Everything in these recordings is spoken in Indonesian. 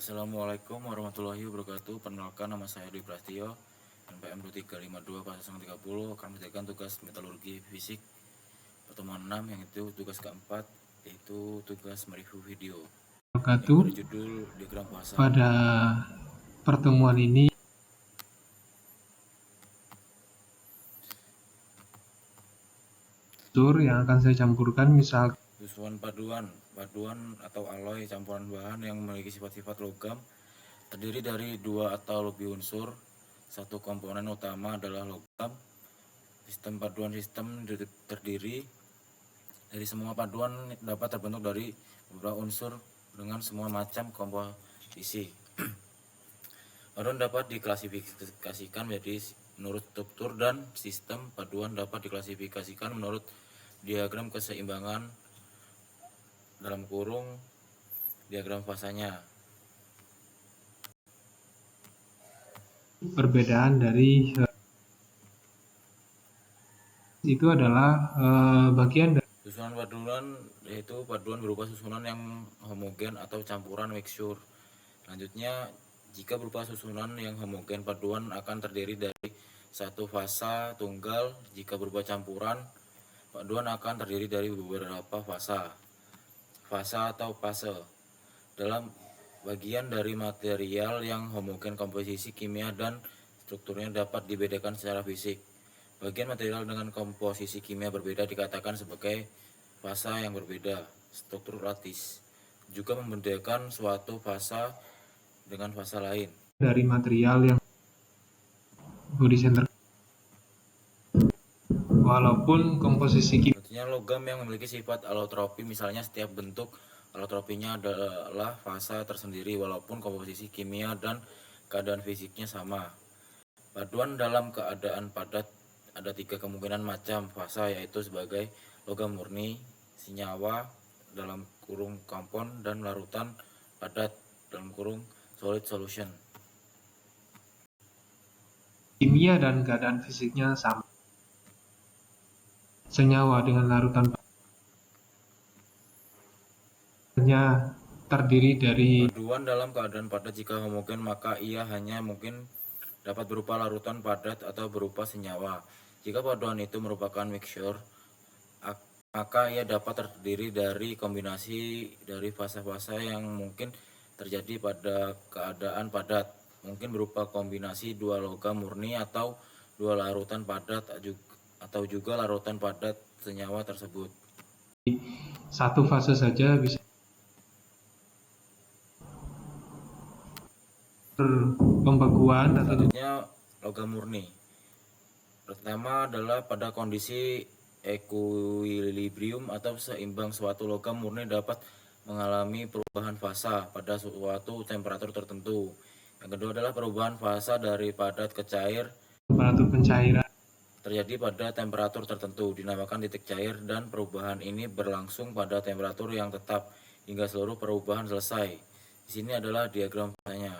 Assalamualaikum warahmatullahi wabarakatuh. Perkenalkan, nama saya Dwi Prasetyo, NPM 2352 Pasal 30 akan mengerjakan tugas metalurgi fisik pertemuan 6, yang itu tugas keempat, yaitu tugas mereview video yang berjudul diagram fasa. Pada pertemuan ini yang akan saya campurkan misal Susunan paduan atau alloy campuran bahan yang memiliki sifat-sifat logam terdiri dari dua atau lebih unsur. Satu komponen utama adalah logam. Sistem paduan terdiri dari semua paduan dapat terbentuk dari beberapa unsur dengan semua macam komposisi. Paduan dapat diklasifikasikan menjadi menurut struktur, dan sistem paduan dapat diklasifikasikan menurut diagram keseimbangan (diagram fasanya). Perbedaan dari itu adalah bagian dari Susunan paduan yaitu paduan berupa susunan yang homogen atau campuran mixture. Selanjutnya, jika berupa susunan yang homogen, paduan akan terdiri dari satu fasa tunggal. Jika berupa campuran, paduan akan terdiri dari beberapa fasa atau fase. Dalam bagian dari material yang homogen, komposisi kimia dan strukturnya dapat dibedakan secara fisik. Bagian material dengan komposisi kimia berbeda dikatakan sebagai fasa yang berbeda, struktur latis. Juga membedakan suatu fasa dengan fasa lain. Dari material yang body center, walaupun komposisi kimia Contohnya logam yang memiliki sifat alotropi, misalnya setiap bentuk alotropinya adalah fasa tersendiri walaupun komposisi kimia dan keadaan fisiknya sama. Paduan dalam keadaan padat ada tiga kemungkinan macam fasa, yaitu sebagai logam murni, senyawa (kompon), dan larutan padat (solid solution). kimia dan keadaan fisiknya sama. Senyawa dengan larutan padatnya terdiri dari Paduan dalam keadaan padat jika homogen, maka ia hanya mungkin dapat berupa larutan padat atau berupa senyawa. Jika paduan itu merupakan mixture, maka ia dapat terdiri dari kombinasi dari fasa-fasa yang mungkin terjadi pada keadaan padat, mungkin berupa kombinasi dua logam murni atau dua larutan padat atau juga larutan padat senyawa tersebut. satu fase saja bisa pembekuan atau Selanjutnya, logam murni. Pertama adalah pada kondisi equilibrium atau seimbang, suatu logam murni dapat mengalami perubahan fasa pada suatu temperatur tertentu. Yang kedua adalah perubahan fasa dari padat ke cair temperatur pencairan terjadi pada temperatur tertentu, dinamakan titik cair, dan perubahan ini berlangsung pada temperatur yang tetap hingga seluruh perubahan selesai. Di sini adalah diagram fasanya.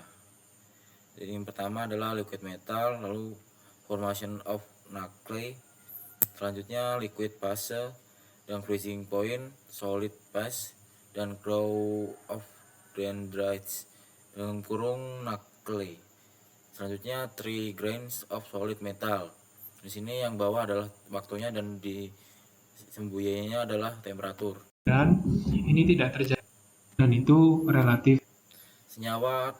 Jadi yang pertama adalah liquid metal, lalu formation of nuclei, selanjutnya liquid phase dan freezing point, solid phase, dan grow of dendrites (nuclei). Selanjutnya 3 grains of solid metal. Di sini yang bawah adalah waktunya dan di sembunyinya adalah temperatur. dan ini tidak terjadi dan itu relatif. Senyawa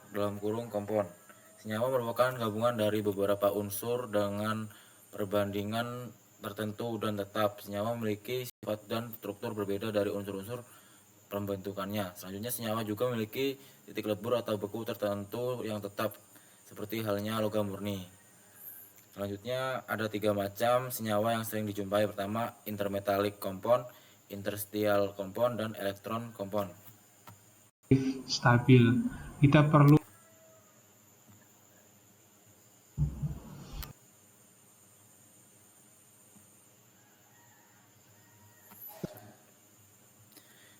(kompon). Senyawa merupakan gabungan dari beberapa unsur dengan perbandingan tertentu dan tetap. Senyawa memiliki sifat dan struktur berbeda dari unsur-unsur pembentukannya. Selanjutnya, senyawa juga memiliki titik lebur atau beku tertentu yang tetap, seperti halnya logam murni. Selanjutnya, ada tiga macam senyawa yang sering dijumpai. Pertama, intermetallic compound, interstitial compound, dan electron compound. Stabil. Kita perlu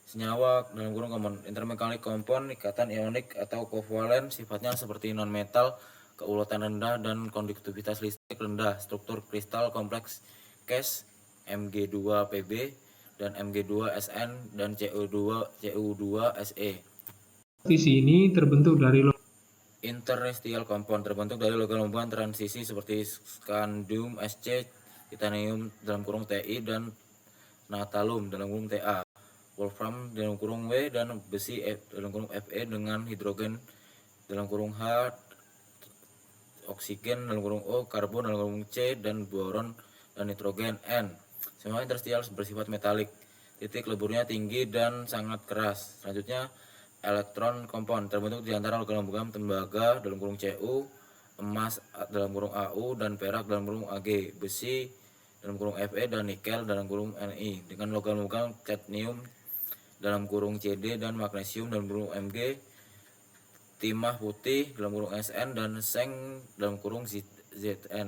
Senyawa (kompon). Intermetallic compound, ikatan ionik atau kovalen, sifatnya seperti non-metal, keuletan rendah dan konduktivitas listrik rendah. Struktur kristal kompleks Cas, Mg2Pb dan Mg2Sn dan Cu2Se. Transisi ini terbentuk dari Interstitial compound terbentuk dari logam-logam transisi seperti scandium, Sc, titanium dalam kurung Ti, dan natalum dalam kurung Ta, wolfram dalam kurung W, dan besi dalam kurung Fe dengan hidrogen dalam kurung H, oksigen dalam kurung O, karbon dalam kurung C, dan boron dan nitrogen N. Semua interstitial bersifat metalik. Titik leburnya tinggi dan sangat keras. Selanjutnya elektron compound terbentuk di antara logam-logam tembaga dalam kurung Cu, emas dalam kurung Au, dan perak dalam kurung Ag, besi dalam kurung Fe, dan nikel dalam kurung Ni, dengan logam-logam cadmium dalam kurung Cd dan magnesium dalam kurung Mg, timah putih dalam kurung Sn, dan seng dalam kurung Zn,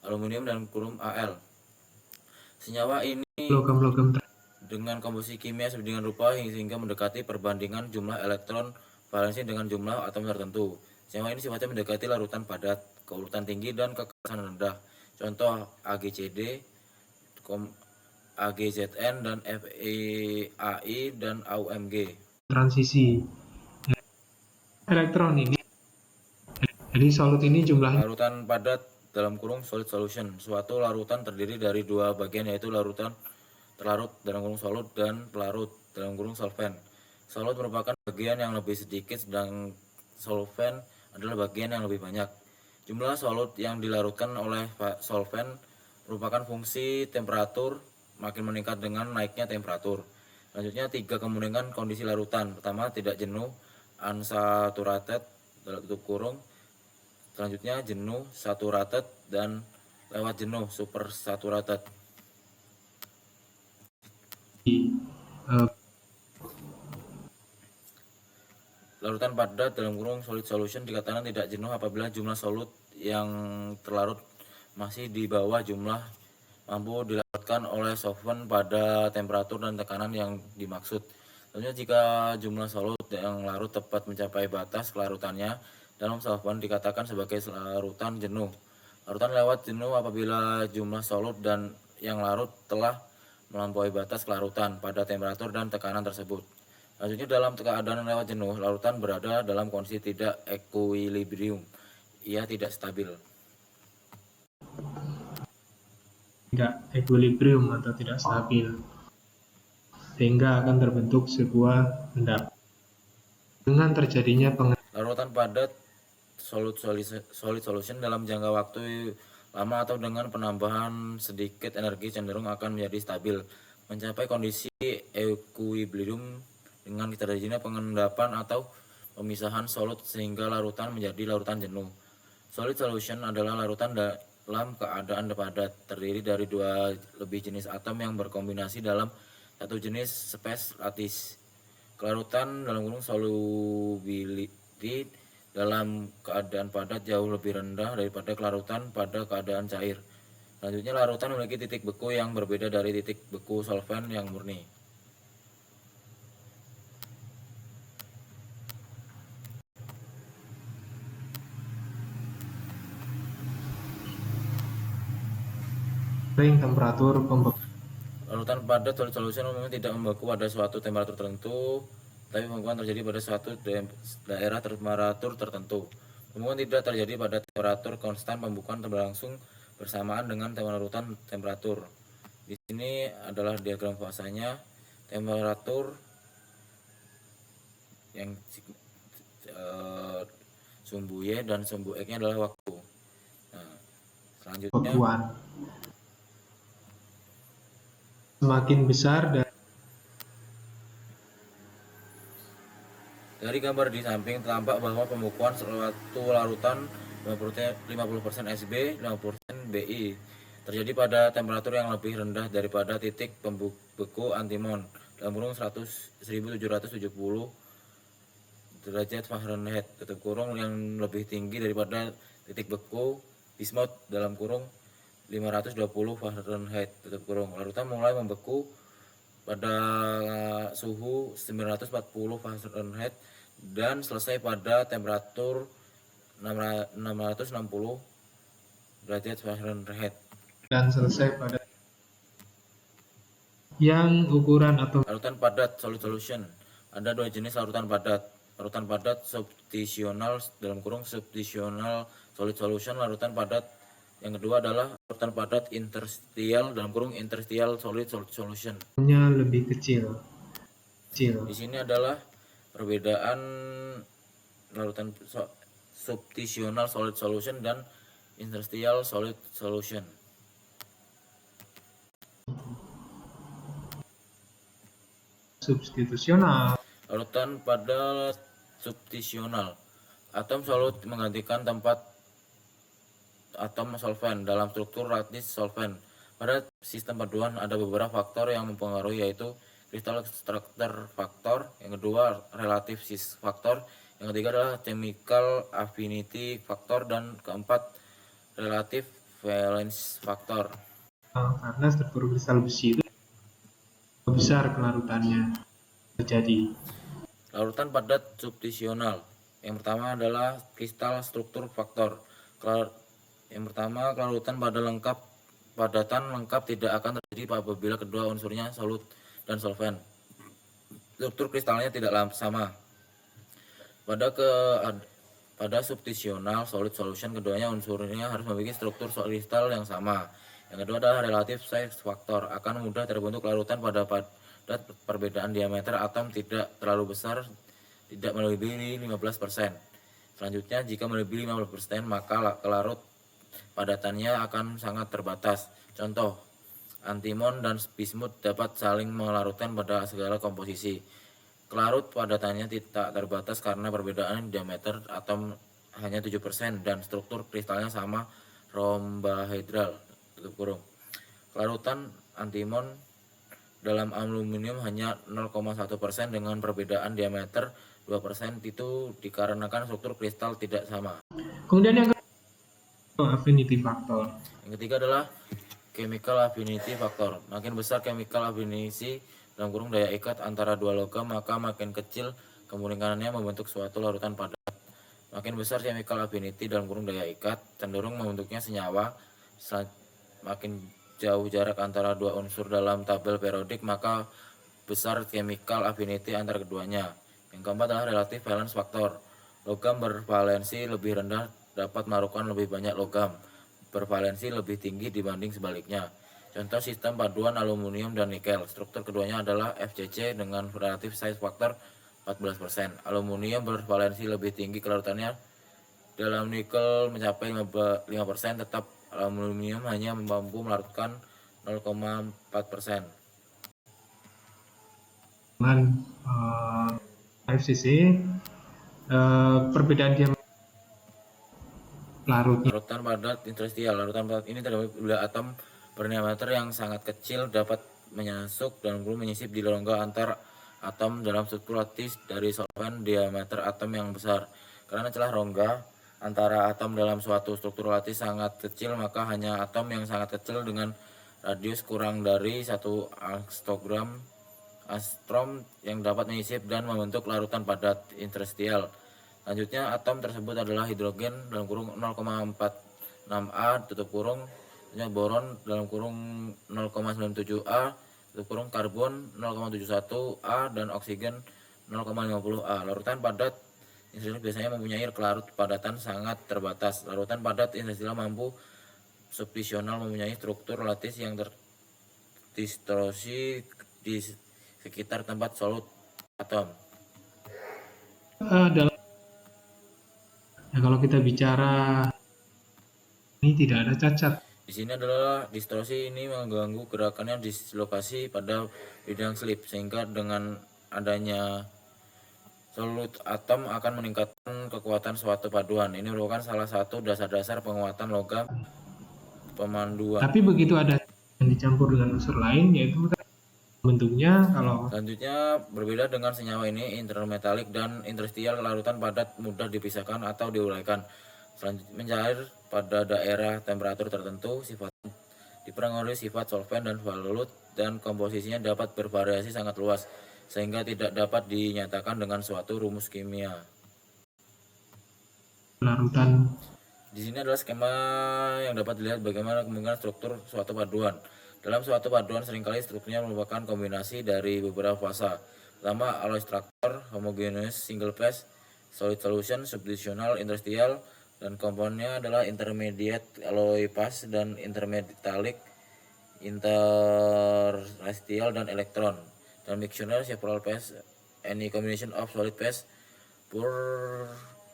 aluminium dalam kurung Al. Senyawa ini logam-logam dengan komposisi kimia sedemikian rupa hingga mendekati perbandingan jumlah elektron valensi dengan jumlah atom tertentu. Senyawa ini sifatnya mendekati larutan padat, keurutan tinggi, dan kekerasan rendah. Contoh AgCd, AgZn, dan FeAi, dan AuMg. transisi. Elektron ini, jadi solut ini jumlahnya Larutan padat dalam kurung solid solution. Suatu larutan terdiri dari dua bagian, yaitu larutan terlarut dalam kurung solut dan pelarut dalam kurung solvent. Solut merupakan bagian yang lebih sedikit, sedang solvent adalah bagian yang lebih banyak. Jumlah solut yang dilarutkan oleh solvent merupakan fungsi temperatur makin meningkat dengan naiknya temperatur. Selanjutnya 3 kemungkinan kondisi larutan. Pertama, tidak jenuh, unsaturated dalam tutup kurung. Selanjutnya jenuh, saturated, dan lewat jenuh, supersaturated. Larutan padat dalam kurung solid solution dikatakan tidak jenuh apabila jumlah solut yang terlarut masih di bawah jumlah mampu dilarutkan oleh solvent pada temperatur dan tekanan yang dimaksud. Tentunya jika jumlah solut yang larut tepat mencapai batas kelarutannya dalam solvent dikatakan sebagai larutan jenuh. Larutan lewat jenuh apabila jumlah solut dan yang larut telah melampaui batas kelarutan pada temperatur dan tekanan tersebut. Selanjutnya dalam keadaan lewat jenuh, larutan berada dalam kondisi tidak equilibrium. Ia tidak stabil. tidak equilibrium atau tidak stabil, sehingga akan terbentuk sebuah endapan. Dengan terjadinya Larutan padat solid solution dalam jangka waktu lama atau dengan penambahan sedikit energi cenderung akan menjadi stabil, mencapai kondisi equilibrium dengan terjadinya pengendapan atau pemisahan solut sehingga larutan menjadi larutan jenuh. Solid solution adalah larutan dalam keadaan padat, terdiri dari dua lebih jenis atom yang berkombinasi dalam satu jenis space lattice. Kelarutan dalam kurung solubility dalam keadaan padat jauh lebih rendah daripada kelarutan pada keadaan cair. Selanjutnya, larutan memiliki titik beku yang berbeda dari titik beku solvent yang murni. temperatur pembekuan. Larutan padat solid solution umumnya tidak membeku pada suatu temperatur tertentu, tapi pembekuan terjadi pada suatu daerah temperatur tertentu. Pembekuan tidak terjadi pada temperatur konstan, pembekuan berlangsung bersamaan dengan larutan temperatur. Di sini adalah diagram fasanya. Temperatur yang sumbu Y dan sumbu X-nya adalah waktu. Nah, selanjutnya Pembekuan semakin besar dan dari gambar di samping tampak bahwa pembekuan suatu larutan 50% Sb, 50% Bi terjadi pada temperatur yang lebih rendah daripada titik pembeku antimon dalam kurung 1770 derajat Fahrenheit, tutup kurung, yang lebih tinggi daripada titik beku bismuth dalam kurung 520 Fahrenheit, tutup kurung. Larutan mulai membeku pada suhu 940 Fahrenheit dan selesai pada temperatur 660 derajat Fahrenheit. dan selesai pada yang ukuran atau Larutan padat solid solution. Ada dua jenis larutan padat. larutan padat substitusional dalam kurung substitusional solid solution. Larutan padat yang kedua adalah larutan padat interstitial dalam kurung interstitial solid solution. Nya lebih kecil. Di sini adalah perbedaan larutan substitusional solid solution dan interstitial solid solution. Substitusional. Larutan padat substitusional. Atom solut menggantikan tempat atom solvent dalam struktur lattice solvent. Pada sistem paduan ada beberapa faktor yang mempengaruhi, yaitu crystal structure factor, yang kedua relative cis factor, yang ketiga adalah chemical affinity factor, dan keempat relative valence factor. Karena struktur kristal besi itu besar kelarutannya terjadi. Larutan padat substitusional. Yang pertama adalah kristal struktur faktor. Yang pertama, kelarutan padatan lengkap tidak akan terjadi apabila kedua unsurnya solut dan solvent. Struktur kristalnya tidak sama. Pada substitusional solid solution, keduanya unsurnya harus memiliki struktur kristal yang sama. Yang kedua adalah relative size factor. Akan mudah terbentuk larutan pada padat perbedaan diameter atom tidak terlalu besar, tidak melebihi 15%. Selanjutnya, jika melebihi 15%, maka kelarut padatannya akan sangat terbatas. Contoh, antimon dan bismut dapat saling melarutkan pada segala komposisi. Kelarut padatannya tidak terbatas karena perbedaan diameter atom hanya 7% dan struktur kristalnya sama rhombohedral. Kelarutan antimon dalam aluminium hanya 0,1% dengan perbedaan diameter 2%. Itu dikarenakan struktur kristal tidak sama. Kemudian yang kedua, affinity factor. Yang ketiga adalah chemical affinity factor. Makin besar chemical affinity dalam kurung daya ikat antara dua logam, maka makin kecil kemungkinannya membentuk suatu larutan padat. Makin besar chemical affinity dalam kurung daya ikat, cenderung membentuknya senyawa. Makin jauh jarak antara dua unsur dalam tabel periodik, maka besar chemical affinity antara keduanya. Yang keempat adalah relative valence factor. Logam bervalensi lebih rendah dapat menaruhkan lebih banyak logam bervalensi lebih tinggi dibanding sebaliknya. Contoh sistem paduan aluminium dan nikel. Struktur keduanya adalah FCC dengan relative size factor 14%. Aluminium bervalensi lebih tinggi kelarutannya dalam nikel mencapai 5%, tetap aluminium hanya mampu melarutkan 0,4%. Dengan FCC, perbedaan diameter larutnya. Larutan padat interstitial. Larutan padat ini terdapat bila atom berdiameter yang sangat kecil dapat menyasuk dan menyisip di rongga antar atom dalam struktur lattice dari solvent diameter atom yang besar. Karena celah rongga antara atom dalam suatu struktur lattice sangat kecil, maka hanya atom yang sangat kecil dengan radius kurang dari 1 angstrom yang dapat menyisip dan membentuk larutan padat interstitial. Selanjutnya, atom tersebut adalah hidrogen dalam kurung 0,46A tutup kurung, boron dalam kurung 0,97A tutup kurung, karbon 0,71A, dan oksigen 0,50A. Larutan padat interstitial biasanya mempunyai kelarut padatan sangat terbatas. Larutan padat interstitial mampu substitusional mempunyai struktur lattice yang terdistorsi di sekitar tempat solut atom. Kalau kita bicara ini tidak ada cacat. Di sini adalah distorsi ini mengganggu gerakannya dislokasi pada bidang slip, sehingga dengan adanya solut atom akan meningkatkan kekuatan suatu paduan. Ini merupakan salah satu dasar-dasar penguatan logam pemanduan. Tapi begitu ada yang dicampur dengan unsur lain, yaitu bentuknya kalau selanjutnya berbeda dengan senyawa ini, intermetalik dan interstitial larutan padat mudah dipisahkan atau diuraikan. Selanjutnya mencair pada daerah temperatur tertentu, sifatnya dipengaruhi sifat solvent dan volut, dan komposisinya dapat bervariasi sangat luas sehingga tidak dapat dinyatakan dengan suatu rumus kimia. larutan. Di sini adalah skema yang dapat dilihat bagaimana kemungkinan struktur suatu paduan. Dalam suatu paduan seringkali strukturnya merupakan kombinasi dari beberapa fasa. Pertama, alloy structure, homogeneous, single phase, solid solution, substitutional, interstitial, dan komponennya adalah intermediate, alloy pass, dan intermediate metallic, interstitial, dan elektron. Dan mixture several phase, any combination of solid phase, pure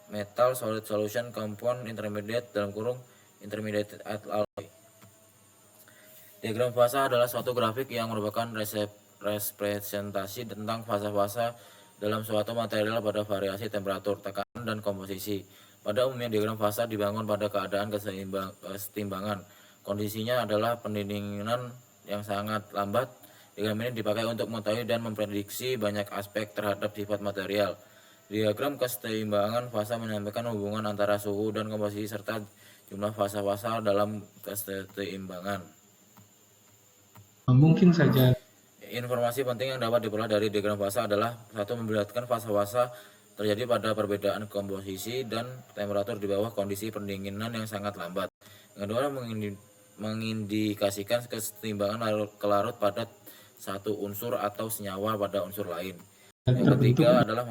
metal, solid solution, compound, intermediate, intermediate alloy. Diagram fasa adalah suatu grafik yang merupakan representasi tentang fasa-fasa dalam suatu material pada variasi temperatur, tekanan, dan komposisi. Pada umumnya diagram fasa dibangun pada keadaan keseimbangan. Kondisinya adalah pendinginan yang sangat lambat. Diagram ini dipakai untuk mengetahui dan memprediksi banyak aspek terhadap sifat material. Diagram keseimbangan fasa menyampaikan hubungan antara suhu dan komposisi serta jumlah fasa-fasa dalam keseimbangan. Mungkin saja Informasi penting yang dapat diperoleh dari diagram fasa adalah satu, memperlihatkan fasa-fasa terjadi pada perbedaan komposisi dan temperatur di bawah kondisi pendinginan yang sangat lambat. Yang kedua, mengindikasikan keseimbangan larut pada satu unsur atau senyawa pada unsur lain. Yang ketiga adalah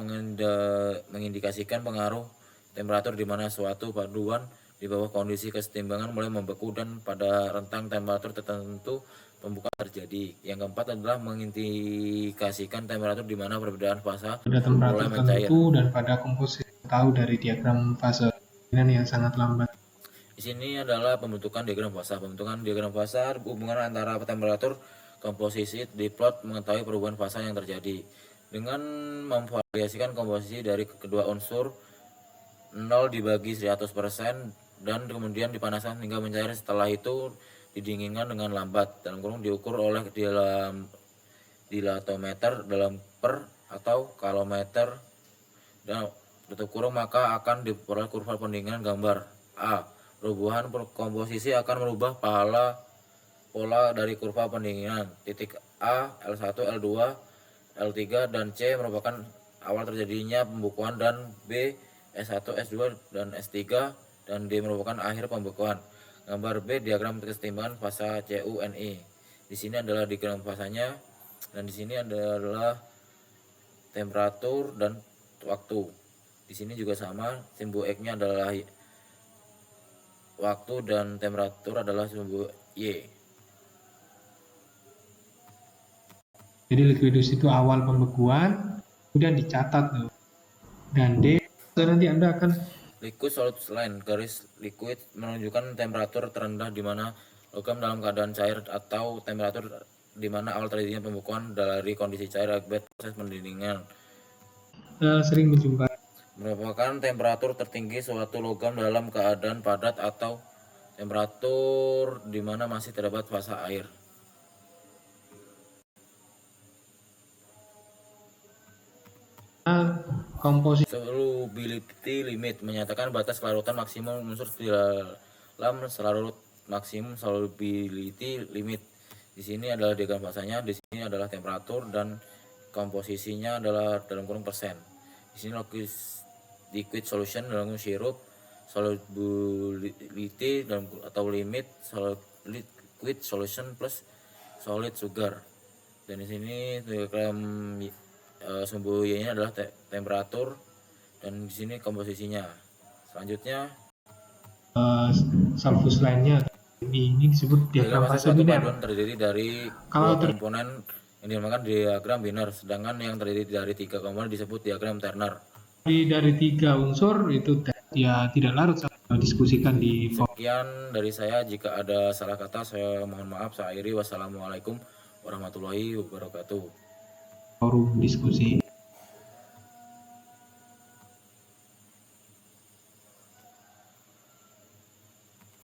mengindikasikan pengaruh temperatur di mana suatu paduan di bawah kondisi keseimbangan mulai membeku dan pada rentang temperatur tertentu pembukaan terjadi. Yang keempat adalah mengindikasikan temperatur di mana perbedaan fasa pada temperatur tertentu dan pada komposisi tahu dari diagram fase yang sangat lambat. Di sini adalah pembentukan diagram fasa. Pembentukan diagram fasa hubungan antara temperatur, komposisi, diplot mengetahui perubahan fasa yang terjadi. Dengan memvariasikan komposisi dari kedua unsur 0 dibagi 100% dan kemudian dipanaskan hingga mencair, setelah itu didinginkan dengan lambat, dalam kurung diukur oleh dilatometer dalam per atau kalometer dan tutup kurung, maka akan diperoleh kurva pendinginan. Gambar A. Perubahan komposisi akan merubah pola dari kurva pendinginan. Titik A, L1, L2, L3, dan C merupakan awal terjadinya pembekuan, dan B, S1, S2, dan S3, dan D merupakan akhir pembekuan. Gambar B, diagram keseimbangan fasa CUNI. Di sini adalah diagram fasanya, dan di sini adalah temperatur dan waktu. Di sini juga sama, simbol X-nya adalah waktu dan temperatur adalah simbol Y. Jadi liquidus itu awal pembekuan, kemudian dicatat tuh. Dan D, nanti Anda akan Liquid solid line, garis liquid menunjukkan temperatur terendah di mana logam dalam keadaan cair, atau temperatur di mana awal terjadinya pembekuan dari kondisi cair akibat proses pendinginan. Sering menjumpai Merupakan temperatur tertinggi suatu logam dalam keadaan padat, atau temperatur di mana masih terdapat fasa air. komposisi. Solubility limit menyatakan batas kelarutan maksimum unsur di dalam selarut maksimum solubility limit. Di sini adalah diagram fasanya, di sini adalah temperatur, dan komposisinya adalah dalam kurung persen. Di sini liquid solution dalam kurung sirup, solubility atau limit liquid solution plus solid sugar. Dan di sini diagram sumbu Y-nya adalah temperatur, dan di sini komposisinya. Selanjutnya Salvus lainnya ini disebut diagram fase biner. paduan terdiri dari dua komponen yang dinamakan diagram biner, sedangkan yang terdiri dari tiga komponen disebut diagram terner. Dari tiga unsur itu ya tidak larut, diskusikan di forum. Sekian dari saya, jika ada salah kata saya mohon maaf. Saya akhiri, wassalamualaikum warahmatullahi wabarakatuh. Forum diskusi.